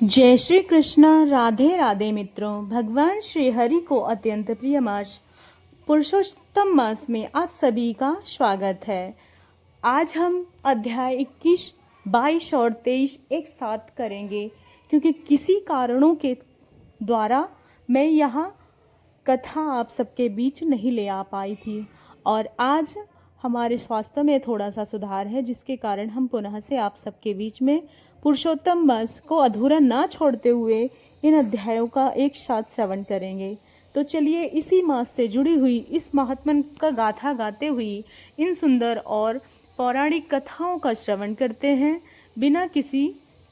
जय श्री कृष्ण। राधे राधे मित्रों। भगवान श्री हरि को अत्यंत प्रिय मास पुरुषोत्तम मास में आप सभी का स्वागत है। आज हम अध्याय 21, 22 और 23 एक साथ करेंगे, क्योंकि किसी कारणों के द्वारा मैं यहाँ कथा आप सबके बीच नहीं ले आ पाई थी और आज हमारे स्वास्थ्य में थोड़ा सा सुधार है, जिसके कारण हम पुनः से आप सबके बीच में पुरुषोत्तम मास को अधूरा ना छोड़ते हुए इन अध्यायों का एक साथ श्रवण करेंगे। तो चलिए इसी मास से जुड़ी हुई इस महात्मन का गाथा गाते हुए इन सुंदर और पौराणिक कथाओं का श्रवण करते हैं बिना किसी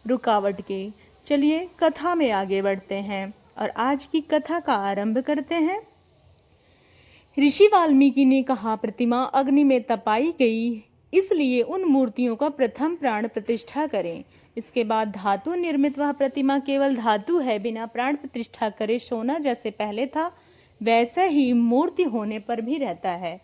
रुकावट के। चलिए कथा में आगे बढ़ते हैं और आज की कथा का आरंभ करते हैं। ऋषि वाल्मीकि ने कहा, प्रतिमा अग्नि में तपाई गई, इसलिए उन मूर्तियों का प्रथम प्राण प्रतिष्ठा करें। इसके बाद धातु निर्मित वह प्रतिमा केवल धातु है, बिना प्राण प्रतिष्ठा करे सोना जैसे पहले था वैसा ही मूर्ति होने पर भी रहता है।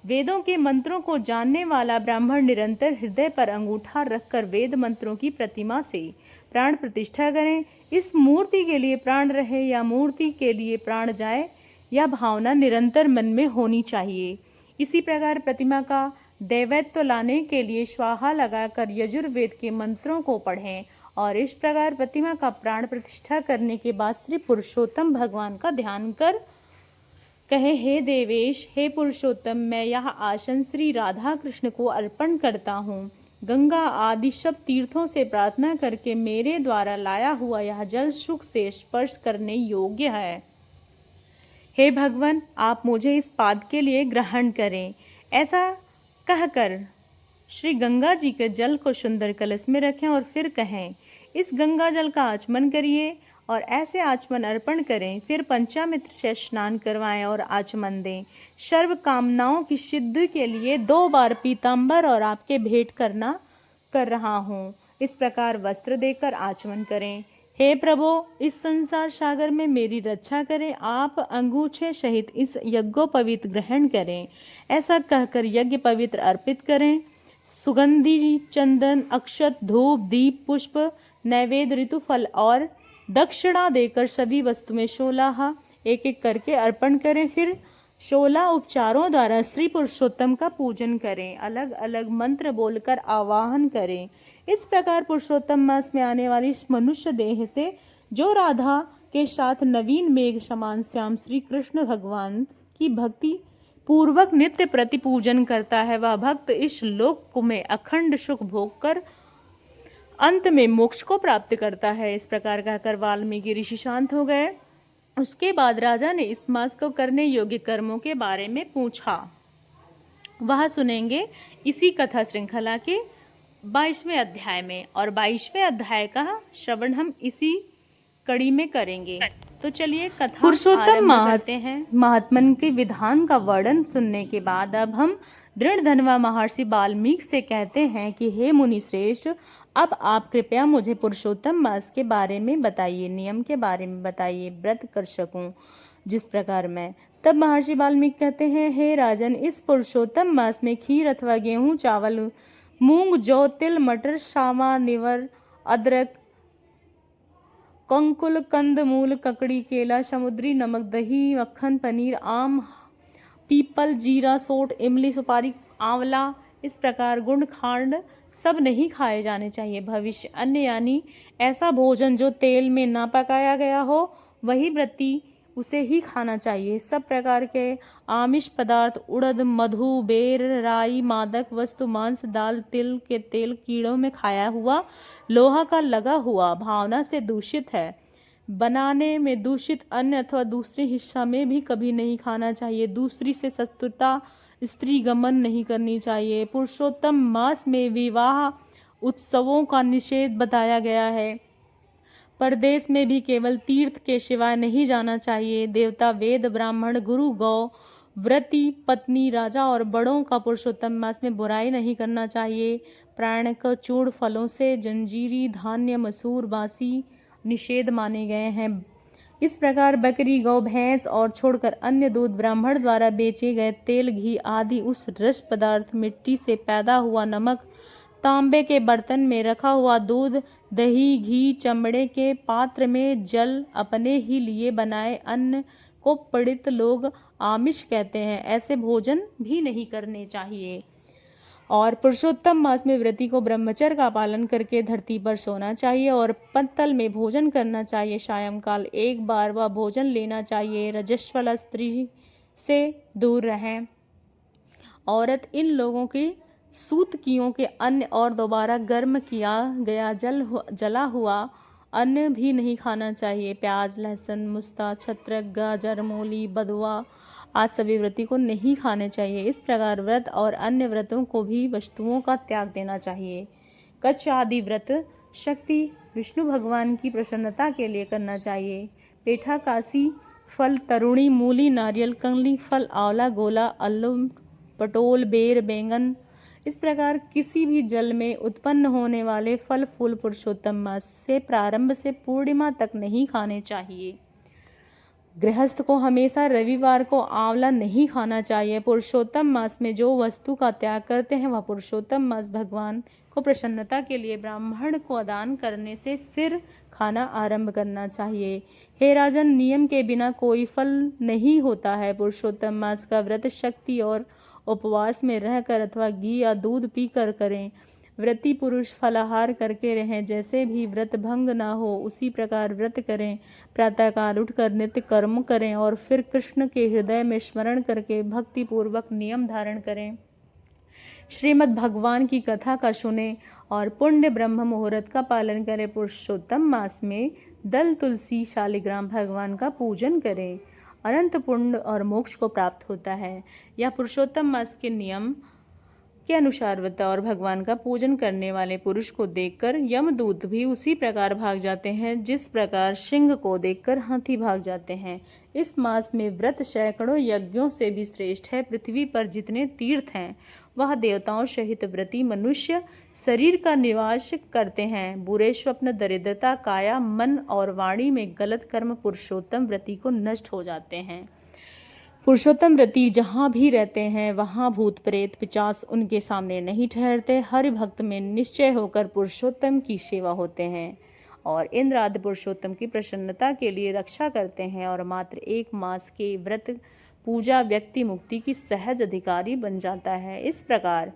वेदों के मंत्रों को जानने वाला ब्राह्मण निरंतर हृदय पर अंगूठा रखकर वेद मंत्रों की प्रतिमा से प्राण प्रतिष्ठा करें। इस मूर्ति के लिए प्राण रहे या मूर्ति के लिए प्राण जाए, यह भावना निरंतर मन में होनी चाहिए। इसी प्रकार प्रतिमा का दैवत्व लाने के लिए स्वाहा लगाकर यजुर्वेद के मंत्रों को पढ़ें और इस प्रकार प्रतिमा का प्राण प्रतिष्ठा करने के बाद श्री पुरुषोत्तम भगवान का ध्यान कर कहे, हे देवेश, हे पुरुषोत्तम, मैं यह आसन श्री राधा कृष्ण को अर्पण करता हूँ। गंगा आदि सब तीर्थों से प्रार्थना करके मेरे द्वारा लाया हुआ यह जल सुख से स्पर्श करने योग्य है। हे भगवान, आप मुझे इस पाद के लिए ग्रहण करें। ऐसा कहकर श्री गंगा जी के जल को सुंदर कलश में रखें और फिर कहें, इस गंगा जल का आचमन करिए और ऐसे आचमन अर्पण करें। फिर पंचामृत से स्नान करवाएं और आचमन दें। सर्व कामनाओं की सिद्धि के लिए 2 बार पीतांबर और आपके भेंट कर रहा हूँ। इस प्रकार वस्त्र देकर आचमन करें। हे प्रभु, इस संसार सागर में मेरी रक्षा करें। आप अंगूछे सहित इस यज्ञोपवीत ग्रहण करें। ऐसा कहकर यज्ञ पवित्र अर्पित करें। सुगंधि, चंदन, अक्षत, धूप, दीप, पुष्प, नैवेद्य, ऋतुफल और दक्षिणा देकर सभी वस्तुएं 16 एक एक करके अर्पण करें। फिर 16 उपचारों द्वारा श्री पुरुषोत्तम का पूजन करें। अलग अलग मंत्र बोलकर आवाहन करें। इस प्रकार पुरुषोत्तम मास में आने वाली इस मनुष्य देह से जो राधा के साथ नवीन मेघ समान श्याम श्री कृष्ण भगवान की भक्ति पूर्वक नित्य प्रति पूजन करता है, वह भक्त इस लोक में अखंड सुख भोग कर अंत में मोक्ष को प्राप्त करता है। इस प्रकार कहकर वाल्मीकि ऋषि शांत हो गए। उसके बाद राजा ने इस मास को करने योग्य कर्मों के बारे में पूछा। वह सुनेंगे इसी कथा श्रृंखला के 22वें अध्याय में, और 22वें अध्याय का श्रवण हम इसी कड़ी में करेंगे। तो चलिए कथा पुरुषोत्तम करते हैं। महात्मन के विधान का वर्णन सुनने के बाद अब हम दृढ़ धनवा महर्षि वाल्मीकि से कहते हैं कि हे मुनि श्रेष्ठ, अब आप कृपया मुझे पुरुषोत्तम मास के बारे में बताइए, नियम के बारे में बताइए, व्रत कर सकूं जिस प्रकार मैं। तब महर्षि वाल्मीकि कहते हैं, हे राजन, इस पुरुषोत्तम मास में खीर अथवा गेहूं, चावल, मूंग, जौ, तिल, मटर, सावा, निवर, अदरक, कंकुल, कंद मूल, ककड़ी, केला, समुद्री नमक, दही, मक्खन, पनीर, आम, पीपल, जीरा, सोंठ, इमली, सुपारी, आंवला, इस प्रकार गुड़, खांड सब नहीं खाए जाने चाहिए। भविष्य अन्न यानी ऐसा भोजन जो तेल में ना पकाया गया हो, वही व्रती उसे ही खाना चाहिए। सब प्रकार के आमिष पदार्थ, उड़द, मधु, बेर, राई, मादक वस्तु, मांस, दाल, तिल के तेल कीड़ों में खाया हुआ, लोहा का लगा हुआ, भावना से दूषित है। बनाने में दूषित अन्न अथवा दूसरे हिस्सा में भी कभी नहीं खाना चाहिए। दूसरी से शत्रुता, स्त्री गमन नहीं करनी चाहिए। पुरुषोत्तम मास में विवाह उत्सवों का निषेध बताया गया है। परदेश में भी केवल तीर्थ के सिवाय नहीं जाना चाहिए। देवता, वेद, ब्राह्मण, गुरु, गौ, व्रती, पत्नी, राजा और बड़ों का पुरुषोत्तम मास में बुराई नहीं करना चाहिए। प्राण को चूर्ण फलों से, जंजीरी, धान्य, मसूर, बासी निषेध माने गए हैं। इस प्रकार बकरी, गौ, भैंस और छोड़कर अन्य दूध, ब्राह्मण द्वारा बेचे गए तेल, घी आदि, उस रस पदार्थ, मिट्टी से पैदा हुआ नमक, तांबे के बर्तन में रखा हुआ दूध, दही, घी, चमड़े के पात्र में जल, अपने ही लिए बनाए अन्न को पीड़ित लोग आमिष कहते हैं। ऐसे भोजन भी नहीं करने चाहिए। और पुरुषोत्तम मास में व्रती को ब्रह्मचर्य का पालन करके धरती पर सोना चाहिए और पत्तल में भोजन करना चाहिए। सायंकाल एक बार वह भोजन लेना चाहिए। रजस्वला स्त्री से दूर रहें। औरत इन लोगों की सूतकियों के अन्न और दोबारा गर्म किया गया जला हुआ अन्न भी नहीं खाना चाहिए। प्याज, लहसुन, मुस्ता, छत्रक, गाजर, मूली, बदुआ आज सभी व्रती को नहीं खाने चाहिए। इस प्रकार व्रत और अन्य व्रतों को भी वस्तुओं का त्याग देना चाहिए। कच्छ आदि व्रत शक्ति विष्णु भगवान की प्रसन्नता के लिए करना चाहिए। पेठा, कासी फल, तरुणी, मूली, नारियल, कंगली फल, आंवला, गोला, अल्लू, पटोल, बेर, बैंगन, इस प्रकार किसी भी जल में उत्पन्न होने वाले फल फूल पुरुषोत्तम मास से प्रारंभ से पूर्णिमा तक नहीं खाने चाहिए। गृहस्थ को हमेशा रविवार को आंवला नहीं खाना चाहिए। पुरुषोत्तम मास में जो वस्तु का त्याग करते हैं वह पुरुषोत्तम मास भगवान को प्रसन्नता के लिए ब्राह्मण को दान करने से फिर खाना आरंभ करना चाहिए। हे राजन, नियम के बिना कोई फल नहीं होता है। पुरुषोत्तम मास का व्रत शक्ति और उपवास में रहकर अथवा घी या दूध पीकर करें। व्रती पुरुष फलाहार करके रहें। जैसे भी व्रत भंग ना हो उसी प्रकार व्रत करें। प्रातःकाल उठकर नित्य कर्म करें और फिर कृष्ण के हृदय में स्मरण करके भक्ति पूर्वक नियम धारण करें। श्रीमद् भगवान की कथा का सुने और पुण्य ब्रह्म मुहूर्त का पालन करें। पुरुषोत्तम मास में दल, तुलसी, शालिग्राम भगवान का पूजन करें। अनंत पुण्य और मोक्ष को प्राप्त होता है। यह पुरुषोत्तम मास के नियम के अनुसार व्रत और भगवान का पूजन करने वाले पुरुष को देखकर यमदूत भी उसी प्रकार भाग जाते हैं जिस प्रकार सिंह को देखकर हाथी भाग जाते हैं। इस मास में व्रत सैकड़ों यज्ञों से भी श्रेष्ठ है। पृथ्वी पर जितने तीर्थ हैं वह देवताओं सहित व्रती मनुष्य शरीर का निवास करते हैं। बुरे स्वप्न, दरिद्रता, काया, मन और वाणी में गलत कर्म पुरुषोत्तम व्रती को नष्ट हो जाते हैं। पुरुषोत्तम व्रती जहाँ भी रहते हैं वहाँ भूत प्रेत पिशाच उनके सामने नहीं ठहरते। हरि भक्त में निश्चय होकर पुरुषोत्तम की सेवा होते हैं और इंद्र आदि पुरुषोत्तम की प्रसन्नता के लिए रक्षा करते हैं। और मात्र एक मास के व्रत पूजा व्यक्ति मुक्ति की सहज अधिकारी बन जाता है। इस प्रकार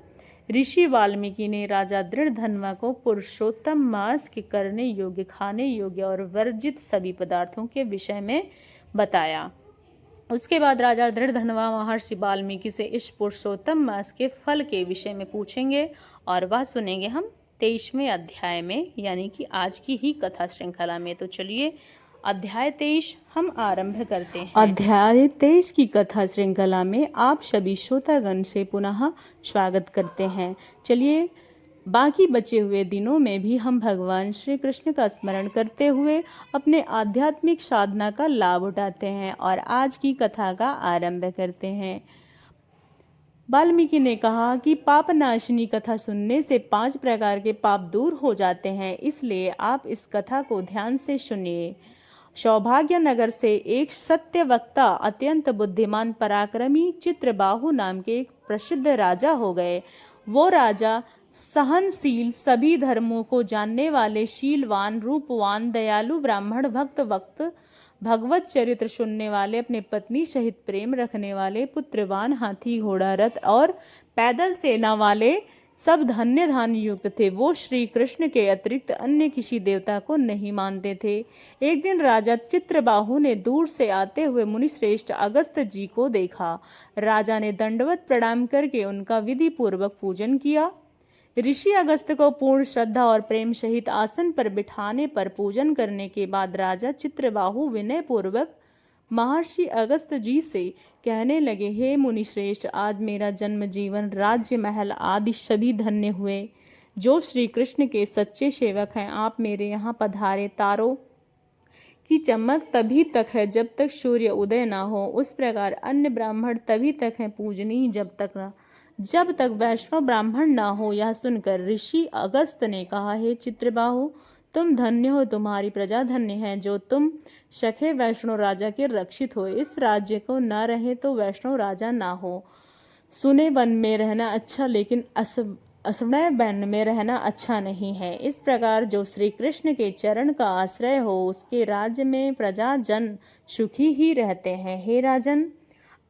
ऋषि वाल्मीकि ने राजा दृढ़धन्वा को पुरुषोत्तम मास के करने योग्य, खाने योग्य और वर्जित सभी पदार्थों के विषय में बताया। उसके बाद राजा दृढ़धन्वा महर्षि वाल्मीकि से इस पुरुषोत्तम मास के फल के विषय में पूछेंगे और वह सुनेंगे हम 23वें अध्याय में, यानी कि आज की ही कथा श्रृंखला में। तो चलिए अध्याय 23 हम आरंभ करते हैं। अध्याय 23 की कथा श्रृंखला में आप सभी श्रोतागण से पुनः स्वागत करते हैं। चलिए बाकी बचे हुए दिनों में भी हम भगवान श्री कृष्ण का स्मरण करते हुए अपने आध्यात्मिक साधना का लाभ उठाते हैं और आज की कथा का आरंभ करते हैं। वाल्मीकि ने कहा कि पाप नाशिनी कथा सुनने से 5 प्रकार के पाप दूर हो जाते हैं, इसलिए आप इस कथा को ध्यान से सुनिए। सौभाग्य नगर से एक सत्य वक्ता, अत्यंत बुद्धिमान, पराक्रमी चित्रबाहु नाम के एक प्रसिद्ध राजा हो गए। वो राजा सहनशील, सभी धर्मों को जानने वाले, शीलवान, रूपवान, दयालु, ब्राह्मण, वक्त भगवत चरित्र सुनने वाले, अपने पत्नी सहित प्रेम रखने वाले, पुत्रवान, हाथी, घोड़ा, रथ और पैदल सेना वाले, सब धन्य धान्य युक्त थे। वो श्री कृष्ण के अतिरिक्त अन्य किसी देवता को नहीं मानते थे। एक दिन राजा चित्रबाहु ने दूर से आते हुए मुनिश्रेष्ठ अगस्त जी को देखा। राजा ने दंडवत प्रणाम करके उनका विधि पूर्वक पूजन किया। ऋषि अगस्त को पूर्ण श्रद्धा और प्रेम सहित आसन पर बिठाने पर पूजन करने के बाद राजा चित्रबाहु विनय पूर्वक महर्षि अगस्त जी से कहने लगे, हे मुनिश्रेष्ठ, आज मेरा जन्म, जीवन, राज्य, महल आदि सभी धन्य हुए। जो श्री कृष्ण के सच्चे सेवक हैं, आप मेरे यहाँ पधारे। तारों की चमक तभी तक है जब तक सूर्य उदय ना हो, उस प्रकार अन्य ब्राह्मण तभी तक हैं पूजनीय जब तक वैष्णव ब्राह्मण ना हो। यह सुनकर ऋषि अगस्त ने कहा, हे चित्रबाहु, तुम धन्य हो, तुम्हारी प्रजा धन्य है जो तुम सखे वैष्णव राजा के रक्षित हो। इस राज्य को न रहे तो वैष्णव राजा ना हो। सुने वन में रहना अच्छा, लेकिन असमय वन में रहना अच्छा नहीं है। इस प्रकार जो श्री कृष्ण के चरण का आश्रय हो, उसके राज्य में प्रजा जन सुखी ही रहते हैं। हे राजन,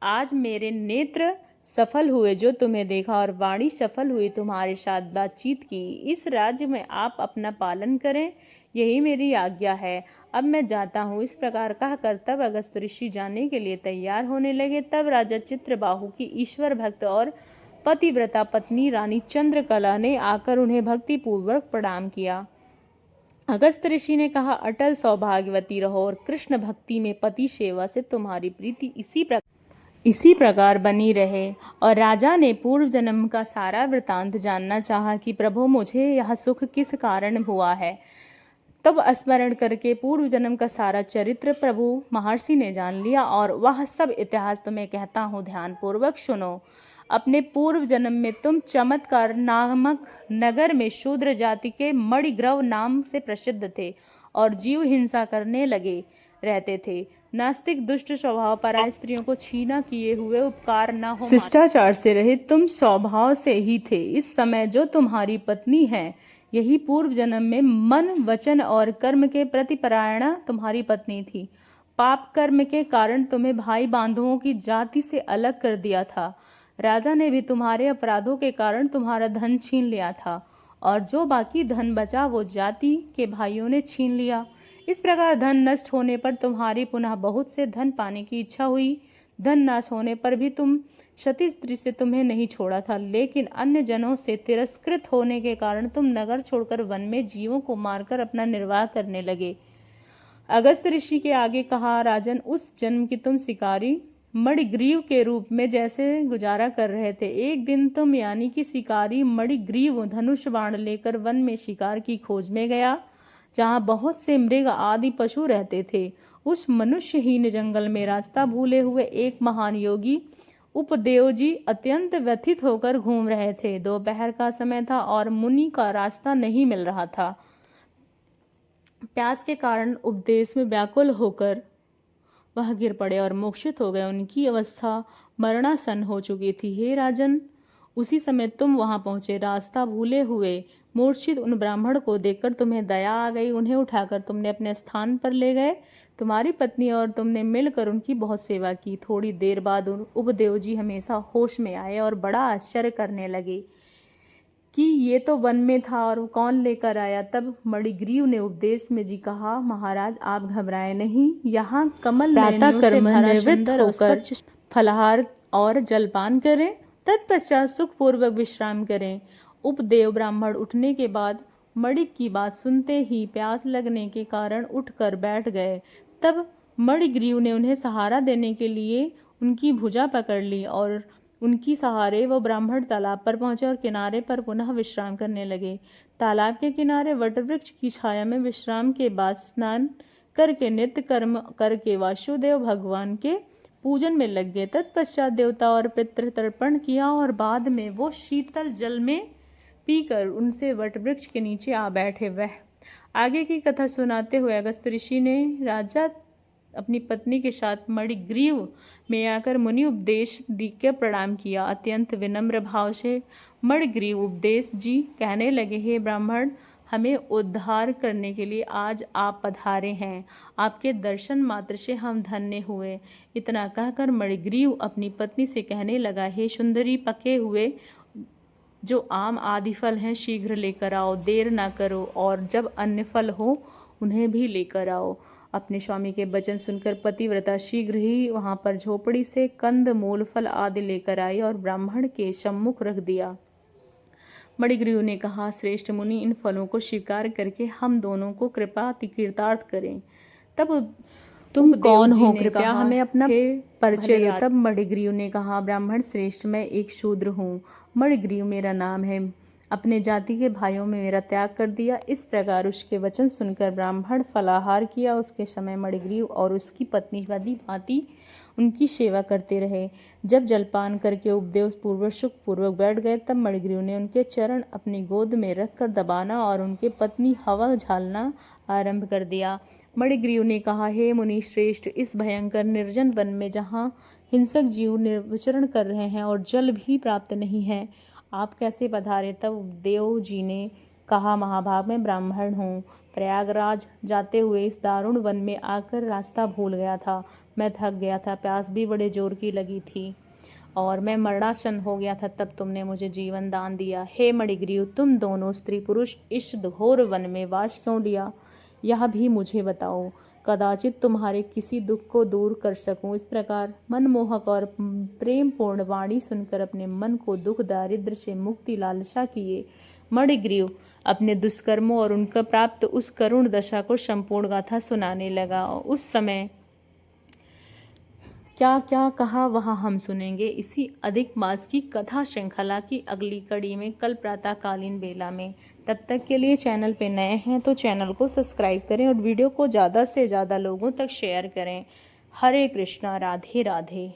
आज मेरे नेत्र सफल हुए जो तुम्हें देखा, और वाणी सफल हुई तुम्हारे साथ बातचीत की। इस राज्य में आप अपना पालन करें, यही मेरी आज्ञा है। अब मैं जाता हूँ। इस प्रकार कहकर तब अगस्त ऋषि जाने के लिए तैयार होने लगे। तब राजा चित्रबाहु की ईश्वर भक्त और पतिव्रता पत्नी रानी चंद्रकला ने आकर उन्हें भक्ति पूर्वक प्रणाम किया। अगस्त ऋषि ने कहा, अटल सौभाग्यवती रहो और कृष्ण भक्ति में पति सेवा से तुम्हारी प्रीति इसी प्रकार बनी रहे। और राजा ने पूर्व जन्म का सारा वृतांत जानना चाहा कि प्रभु मुझे यह सुख किस कारण हुआ है। तब स्मरण करके पूर्व जन्म का सारा चरित्र प्रभु महर्षि ने जान लिया, और वह सब इतिहास तुम्हें कहता हूँ, ध्यान पूर्वक सुनो। अपने पूर्व जन्म में तुम चमत्कार नामक नगर में शूद्र जाति के मणिग्रव नाम से प्रसिद्ध थे और जीव हिंसा करने लगे रहते थे। नास्तिक दुष्ट स्वभाव, पराय स्त्रियों को छीना किए हुए, उपकार न हो, शिष्टाचार से रहित तुम स्वभाव से ही थे। इस समय जो तुम्हारी पत्नी है, यही पूर्व जन्म में मन, वचन और कर्म के प्रति परायणा तुम्हारी पत्नी थी। पाप कर्म के कारण तुम्हें भाई बांधवों की जाति से अलग कर दिया था। राजा ने भी तुम्हारे अपराधों के कारण तुम्हारा धन छीन लिया था, और जो बाकी धन बचा वो जाति के भाइयों ने छीन लिया। इस प्रकार धन नष्ट होने पर तुम्हारी पुनः बहुत से धन पाने की इच्छा हुई। धन नाश होने पर भी तुम सती स्त्री से तुम्हें नहीं छोड़ा था, लेकिन अन्य जनों से तिरस्कृत होने के कारण तुम नगर छोड़कर वन में जीवों को मारकर अपना निर्वाह करने लगे। अगस्त ऋषि के आगे कहा, राजन, उस जन्म की तुम शिकारी मणिग्रीव के रूप में जैसे गुजारा कर रहे थे। एक दिन तुम यानी कि शिकारी मणिग्रीव धनुष बाण लेकर वन में शिकार की खोज में गया, जहाँ बहुत से मृग आदि पशु रहते थे। उस मनुष्यहीन जंगल में रास्ता भूले हुए एक महान योगी उपदेव जी अत्यंत व्यथित होकर घूम रहे थे। दोपहर का समय था और मुनि का रास्ता नहीं मिल रहा था। प्यास के कारण उपदेश में व्याकुल होकर वह गिर पड़े और मोक्षित हो गए। उनकी अवस्था मरणासन हो चुकी थी। हे राजन, उसी समय तुम वहां पहुंचे। रास्ता भूले हुए मूर्छित उन ब्राह्मण को देखकर तुम्हें दया आ गई। उन्हें उठाकर तुमने अपने स्थान पर ले गए। तुम्हारी पत्नी और तुमने मिलकर उनकी बहुत सेवा की। थोड़ी देर बाद उपदेव जी हमेशा होश में आए और बड़ा आश्चर्य करने लगे कि ये तो वन में था और कौन लेकर आया। तब मणिग्रीव ने उपदेश में जी कहा, महाराज आप घबराएं नहीं, यहाँ कमल नयनियों से भरा सुंदर होकर फलाहार और जलपान करें, तत्पश्चात सुख पूर्वक विश्राम करें। उपदेव ब्राह्मण उठने के बाद मणिक की बात सुनते ही प्यास लगने के कारण उठकर बैठ गए। तब मणिग्रीव ने उन्हें सहारा देने के लिए उनकी भुजा पकड़ ली और उनकी सहारे वो ब्राह्मण तालाब पर पहुंचे और किनारे पर पुनः विश्राम करने लगे। तालाब के किनारे वटवृक्ष की छाया में विश्राम के बाद स्नान करके नित्य कर्म करके वासुदेव भगवान के पूजन में लग गए। तत्पश्चात देवता और पितृ तर्पण किया और बाद में वो शीतल जल में पीकर उनसे वटवृक्ष के नीचे आ बैठे। वह आगे की कथा सुनाते हुए अगस्त ऋषि ने राजा अपनी पत्नी के साथ मणिग्रीव में आकर मुनि उपदेश दी के प्रणाम किया। अत्यंत विनम्र भाव से मणिग्रीव उपदेश जी कहने लगे, हे ब्राह्मण, हमें उद्धार करने के लिए आज आप पधारे हैं। आपके दर्शन मात्र से हम धन्य हुए। इतना कहकर मणिग्रीव अपनी पत्नी से कहने लगा, हे सुंदरी, पके हुए जो आम आदि फल हैं शीघ्र लेकर आओ, देर ना करो, और जब अन्य फल हो उन्हें भी लेकर आओ। अपने स्वामी के वचन सुनकर पतिव्रता शीघ्र ही वहां पर झोपड़ी से कंद मूल फल आदि लेकर आई और ब्राह्मण के सम्मुख रख दिया। मणिग्रीव ने कहा, श्रेष्ठ मुनि, इन फलों को स्वीकार करके हम दोनों को कृपा कृतार्थ करें। तब तुम कौन हो, कृपया हमें अपना परिचय दो। तब मणिग्रीव ने कहा, ब्राह्मण श्रेष्ठ, मैं एक शूद्र हूँ। मणिग्रीव मेरा नाम है। अपने जाति के भाइयों में मेरा त्याग कर दिया। इस प्रकार उसके वचन सुनकर ब्राह्मण फलाहार किया। उसके समय मणिग्रीव और उसकी पत्नी भली भांति उनकी सेवा करते रहे। जब जलपान करके उपदेव पूर्वक सुख पूर्वक बैठ गए, तब मणिग्रीव ने उनके चरण अपनी गोद में रखकर दबाना और उनके पत्नी हवा झालना आरंभ कर दिया। मणिग्रीव ने कहा, हे मुनि श्रेष्ठ, इस भयंकर निर्जन वन में जहाँ हिंसक जीव विचरण कर रहे हैं और जल भी प्राप्त नहीं है, आप कैसे पधारे? तब देव जी ने कहा, महाभाग मैं ब्राह्मण हूँ, प्रयागराज जाते हुए इस दारुण वन में आकर रास्ता भूल गया था। मैं थक गया था, प्यास भी बड़े जोर की लगी थी और मैं मरणासन हो गया था। तब तुमने मुझे जीवन दान दिया। हे मणिग्रीव, तुम दोनों स्त्री पुरुष इस घोर वन में वास क्यों लिया, यह भी मुझे बताओ। कदाचित तुम्हारे किसी दुख को दूर कर सकूं। इस प्रकार मनमोहक और प्रेम पूर्ण वाणी सुनकर अपने मन को दुख दारिद्र से मुक्ति लालसा किए मणिग्रीव अपने दुष्कर्मों और उनका प्राप्त उस करुण दशा को संपूर्ण गाथा सुनाने लगा। उस समय क्या क्या कहा वह हम सुनेंगे इसी अधिक मास की कथा श्रृंखला की अगली कड़ी में, कल प्रातःकालीन बेला में। तब तक के लिए चैनल पे नए हैं तो चैनल को सब्सक्राइब करें और वीडियो को ज़्यादा से ज़्यादा लोगों तक शेयर करें। हरे कृष्णा, राधे राधे।